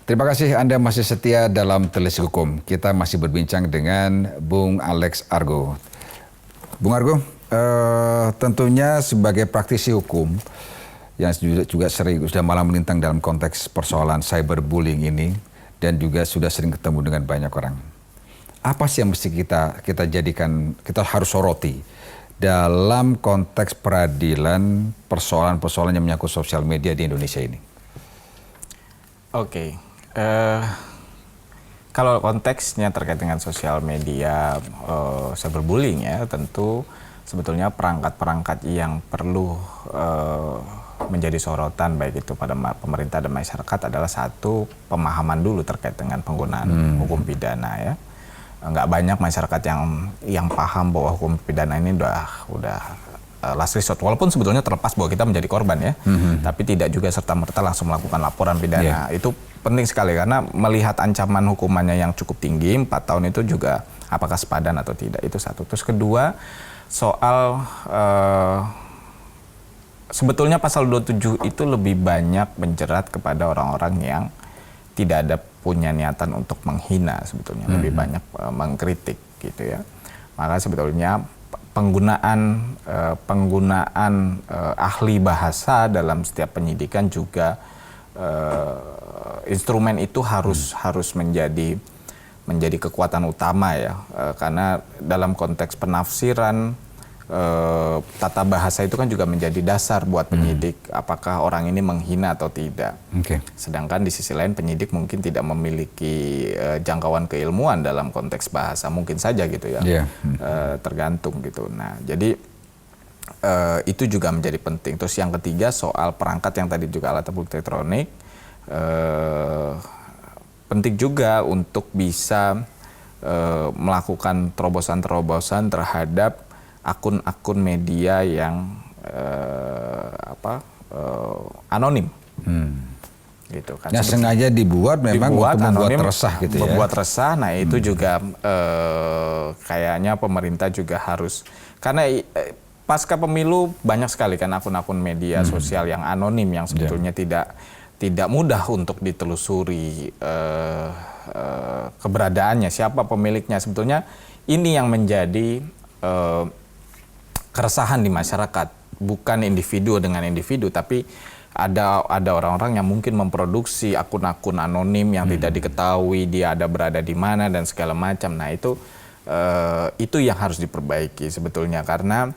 Terima kasih Anda masih setia dalam Telisik Hukum. Kita masih berbincang dengan Bung Alex Argo. Bung Argo, tentunya sebagai praktisi hukum yang juga sering sudah malah melintang dalam konteks persoalan cyberbullying ini dan juga sudah sering ketemu dengan banyak orang. Apa sih yang mesti kita jadikan, kita harus soroti dalam konteks peradilan persoalan-persoalan yang menyangkut sosial media di Indonesia ini? Oke. Kalau konteksnya terkait dengan sosial media cyberbullying ya, tentu sebetulnya perangkat-perangkat yang perlu menjadi sorotan baik itu pada pemerintah dan masyarakat adalah satu, pemahaman dulu terkait dengan penggunaan hukum pidana ya. Nggak banyak masyarakat yang paham bahwa hukum pidana ini udah last resort, walaupun sebetulnya terlepas bahwa kita menjadi korban ya, tapi tidak juga serta-merta langsung melakukan laporan pidana. Itu penting sekali karena melihat ancaman hukumannya yang cukup tinggi, 4 tahun itu juga apakah sepadan atau tidak, itu satu. Terus kedua, soal sebetulnya pasal 27 itu lebih banyak menjerat kepada orang-orang yang tidak ada punya niatan untuk menghina, sebetulnya lebih banyak mengkritik gitu ya. Maka sebetulnya penggunaan ahli bahasa dalam setiap penyidikan juga instrumen itu harus menjadi kekuatan utama ya, karena dalam konteks penafsiran tata bahasa itu kan juga menjadi dasar buat penyidik apakah orang ini menghina atau tidak. Sedangkan di sisi lain penyidik mungkin tidak memiliki jangkauan keilmuan dalam konteks bahasa, mungkin saja gitu ya, tergantung gitu. Nah jadi itu juga menjadi penting. Terus yang ketiga soal perangkat yang tadi juga alat bukti elektronik, penting juga untuk bisa melakukan terobosan-terobosan terhadap akun-akun media yang anonim, gitu kan. Yang sengaja dibuat memang untuk membuat resah gitu ya. Membuat resah, nah itu juga kayaknya pemerintah juga harus, karena pasca pemilu banyak sekali kan akun-akun media sosial yang anonim yang sebetulnya tidak mudah untuk ditelusuri keberadaannya, siapa pemiliknya. Sebetulnya ini yang menjadi keresahan di masyarakat, bukan individu dengan individu, tapi ada orang-orang yang mungkin memproduksi akun-akun anonim yang tidak diketahui dia berada di mana dan segala macam. Nah itu yang harus diperbaiki sebetulnya, karena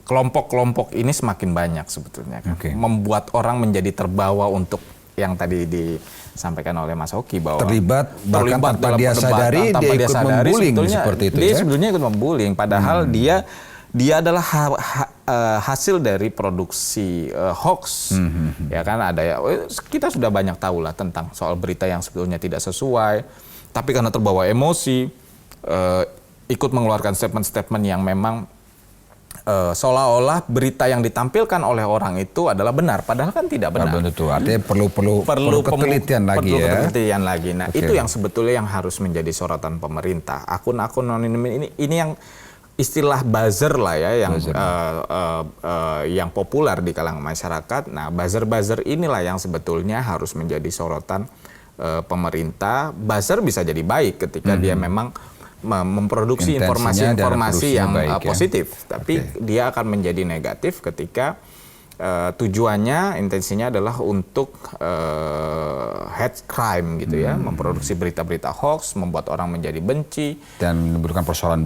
kelompok-kelompok ini semakin banyak sebetulnya kan. Membuat orang menjadi terbawa untuk yang tadi disampaikan oleh Mas Oki bahwa terlibat tanpa dia sadari dia ikut membullying seperti itu. Dia sebetulnya ikut membullying, padahal dia adalah hasil dari produksi hoax. Ya kan, ada ya, kita sudah banyak tahu lah tentang soal berita yang sebetulnya tidak sesuai, tapi karena terbawa emosi ikut mengeluarkan statement-statement yang memang seolah-olah berita yang ditampilkan oleh orang itu adalah benar, padahal kan tidak benar. Betul, artinya perlu ketelitian lagi ya. Perlu ketelitian lagi. Nah itu yang sebetulnya yang harus menjadi sorotan pemerintah. Akun-akun anonim ini yang istilah buzzer lah ya, yang populer di kalangan masyarakat. Nah buzzer inilah yang sebetulnya harus menjadi sorotan pemerintah. Buzzer bisa jadi baik ketika dia memang memproduksi informasi-informasi yang positif, tapi dia akan menjadi negatif ketika tujuannya, intensinya adalah untuk hate crime gitu ya, memproduksi berita-berita hoax, membuat orang menjadi benci dan menimbulkan persoalan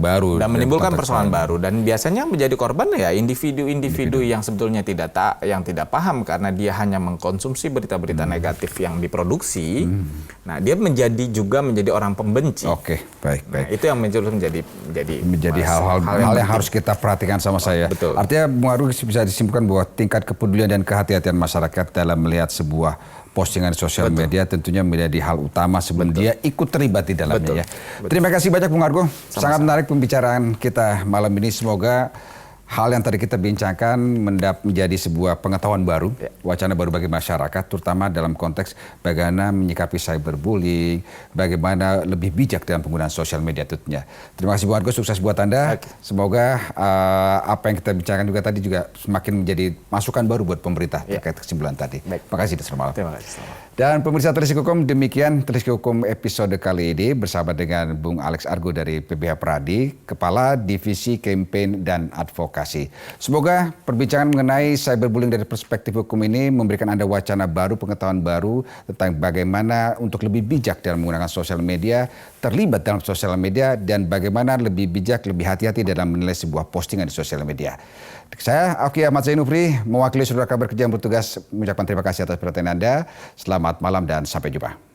baru. Dan biasanya menjadi korban ya individu yang sebetulnya tidak paham karena dia hanya mengkonsumsi berita-berita negatif yang diproduksi. Nah, dia menjadi orang pembenci. Baik. Nah, itu yang menjadi hal-hal yang harus kita perhatikan sama saya. Betul. Artinya Bung Argo bisa disimpulkan bahwa tingkat kepedulian dan kehati-hatian masyarakat dalam melihat sebuah postingan sosial media tentunya menjadi hal utama sebelum dia ikut terlibat di dalamnya. Terima kasih banyak Bung Argo. Sangat menarik pembicaraan kita malam ini. Semoga hal yang tadi kita bincangkan menjadi sebuah pengetahuan baru, wacana baru bagi masyarakat, terutama dalam konteks bagaimana menyikapi cyberbullying, bagaimana lebih bijak dalam penggunaan sosial media tentunya. Terima kasih Bung Argo, sukses buat Anda. Semoga apa yang kita bincangkan juga tadi juga semakin menjadi masukan baru buat pemerintah terkait kesimpulan tadi. Terima kasih dan selamat malam. Terima kasih. Dan pemirsa Telisik Hukum, demikian Telisik Hukum episode kali ini bersama dengan Bung Alex Argo dari PBH Pradi, Kepala Divisi Campaign dan Advokasi. Semoga perbincangan mengenai cyberbullying dari perspektif hukum ini memberikan Anda wacana baru, pengetahuan baru tentang bagaimana untuk lebih bijak dalam menggunakan sosial media, terlibat dalam sosial media, dan bagaimana lebih bijak, lebih hati-hati dalam menilai sebuah postingan di sosial media. Saya, Auki Ahmad Zainupri, mewakili saudara kabar kerja yang bertugas mengucapkan terima kasih atas perhatian Anda. Selamat malam dan sampai jumpa.